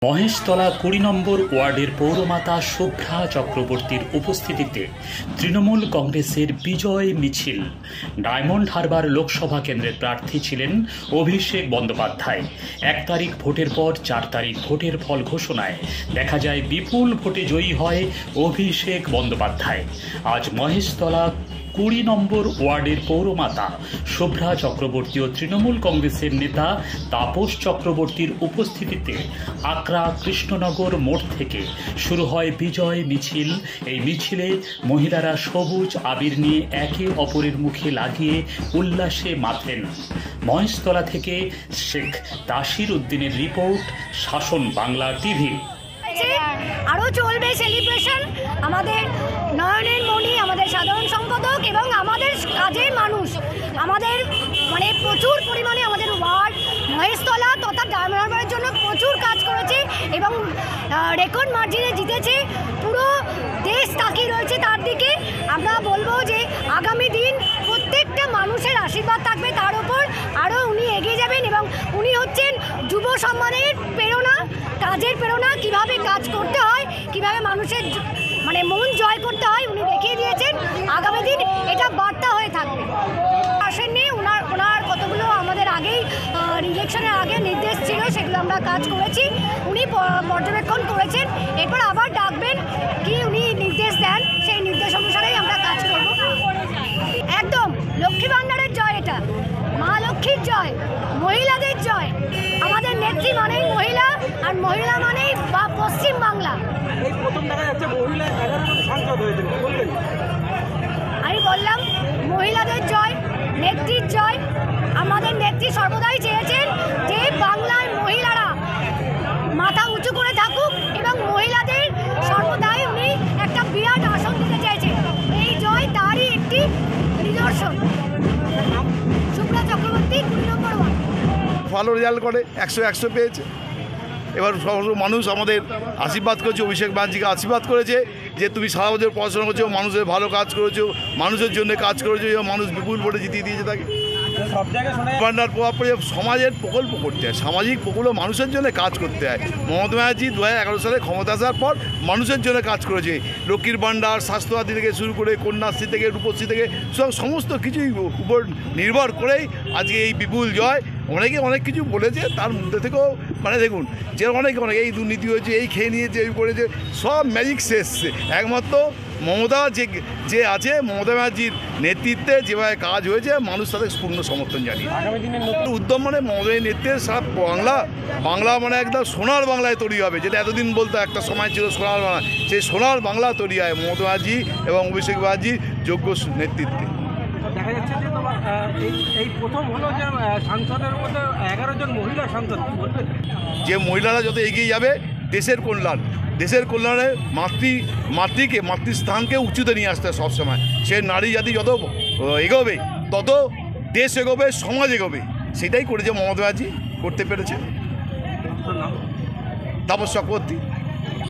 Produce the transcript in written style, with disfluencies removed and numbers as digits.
মহেশতলা ২০ নম্বর ওয়ার্ডের পৌরমাতা শুভ্রা চক্রবর্তীর উপস্থিতিতে তৃণমূল কংগ্রেসের বিজয় মিছিল। ডায়মন্ড হারবার লোকসভা কেন্দ্রের প্রার্থী ছিলেন অভিষেক বন্দ্যোপাধ্যায়। ১ তারিখ ভোটের পর ৪ তারিখ ভোটের ফল ঘোষণায় দেখা যায় বিপুল ভোটে জয়ী হয় অভিষেক বন্দ্যোপাধ্যায়। আজ মহেশতলা ২০ নম্বর ওয়ার্ডের পৌরমাতা শুভ্রা চক্রবর্তী ও তৃণমূল কংগ্রেসের নেতা তাপস চক্রবর্তীর উপস্থিতিতে আকরা কৃষ্ণনগর মোড় থেকে শুরু হয় বিজয় মিছিল। এই মিছিলে মহিলারা সবুজ আবির নিয়ে একে অপরের মুখে লাগিয়ে উল্লাসে মাতেন। মহেশতলা থেকে শেখ তাসির উদ্দিনের রিপোর্ট, শাসন বাংলা টিভি। আরও চলবে সেলিব্রেশন। আমাদের নয়নের মণি, আমাদের সাধারণ সম্পাদক এবং আমাদের কাজের মানুষ, আমাদের প্রচুর পরিমাণে আমাদের ওয়ার্ড মহেশতলা তথা ডায়মন্ড হারবারের জন্য প্রচুর কাজ করেছে এবং রেকর্ড মার্জিনে জিতেছে। পুরো দেশ তাকিয়ে রয়েছে তার দিকে। আমরা বলবো যে আগামী দিন প্রত্যেকটা মানুষের আশীর্বাদ থাকবে তার ওপর, আরও উনি এগিয়ে যাবেন এবং উনি হচ্ছেন যুব সম্মানের প্রেরণা, কাজের প্রেরণা। কিভাবে কাজ করতে হয়, কিভাবে মানুষের মন জয় করতে হয় উনি দেখিয়ে দিয়েছেন। আগামী দিন এটা বার্তা হয়ে থাকবে। আসেননি, ওনার কতগুলো আমাদের আগেই ইলেকশনের আগে নির্দেশ ছিল, সেগুলো আমরা কাজ করেছি, উনি পর্যবেক্ষণ করেছেন। এরপর আবার ডাকবেন, কি উনি নির্দেশ দেন সেই নির্দেশ অনুসারেই আমরা কাজ করব। একদম লক্ষ্মী ভাণ্ডারের জয়, এটা মা লক্ষ্মীর জয়, মহিলাদের জয়। আমাদের নেত্রী মানেই মহিলা, আর মহিলা মানেই পশ্চিম বাংলা। আমি বললাম মহিলাদের জয়, নেত্রীর জয়। আমাদের নেত্রী সর্বদাই চেয়েছেন যে বাংলার মহিলারা মাথা উঁচু করে থাকুক এবং মহিলাদের সর্বদাই উনি একটা বিরাট আসন দিতে চাইছেন। এই জয় তারই একটি নিদর্শন। শুভ্রা চক্রবর্তী ২ নম্বর ওয়ার্ড ভালো রেজাল্ট করে, ১০০ পেয়েছে। এবার মানুষ আমাদের আশীর্বাদ করেছে, অভিষেক ব্যানার্জিকে আশীর্বাদ করেছে যে তুমি সারা বছর পড়াশোনা করছো, মানুষের ভালো কাজ করেছো, মানুষের জন্য কাজ করেছো, মানুষ বিপুল ভোটে জিতিয়ে দিয়েছে তাকে। ভান্ডার প্রভাব পড়ে সমাজের প্রকল্প করতে হয়, সামাজিক প্রকল্প মানুষের জন্য কাজ করতে হয়। মমতা ব্যানার্জি ২০১১ সালে ক্ষমতা আসার পর মানুষের জন্য কাজ করেছে। লক্ষ্মীর ভান্ডার, স্বাস্থ্যসাথী থেকে শুরু করে কন্যাশ্রী থেকে রূপশ্রী থেকে সমস্ত কিছুই উপর নির্ভর করেই আজকে এই বিপুল জয়। অনেকে অনেক কিছু বলেছে, তার মধ্যে থেকেও দেখুন যে অনেকে এই দুর্নীতি হয়েছে, এই খেয়ে নিয়েছে, এই করেছে, সব ম্যাজিক শেষ। একমাত্র মমতা যে আছে, মমতা ব্যানার্জির নেতৃত্বে যেভাবে কাজ হয়েছে, মানুষ তাদের পূর্ণ সমর্থন জানিয়ে উদ্যম মমতার নেতৃত্বে সারা বাংলা একদম সোনার বাংলায় তৈরি হবে, যেটা এতদিন বলতো একটা সময় ছিল সোনার বাংলা, সেই সোনার বাংলা তৈরি হয় মমতা ব্যানার্জি এবং অভিষেক ব্যানার্জির যোগ্য নেতৃত্বে। দেখা যাচ্ছে যে এই প্রথম হলো যে সাংসদের মধ্যে ১১ জন মহিলা সাংসদ, যে মহিলারা যত এগিয়ে যাবে দেশের কল্যাণে মাতৃস্থানকে উঁচুতে নিয়ে আসতে হয় সবসময়। সে নারী জাতি যত এগোবে তত দেশ এগোবে, সমাজ এগোবে। সেটাই করেছে মমতা ব্যানার্জি, করতে পেরেছে। তাপস চক্রবর্তী।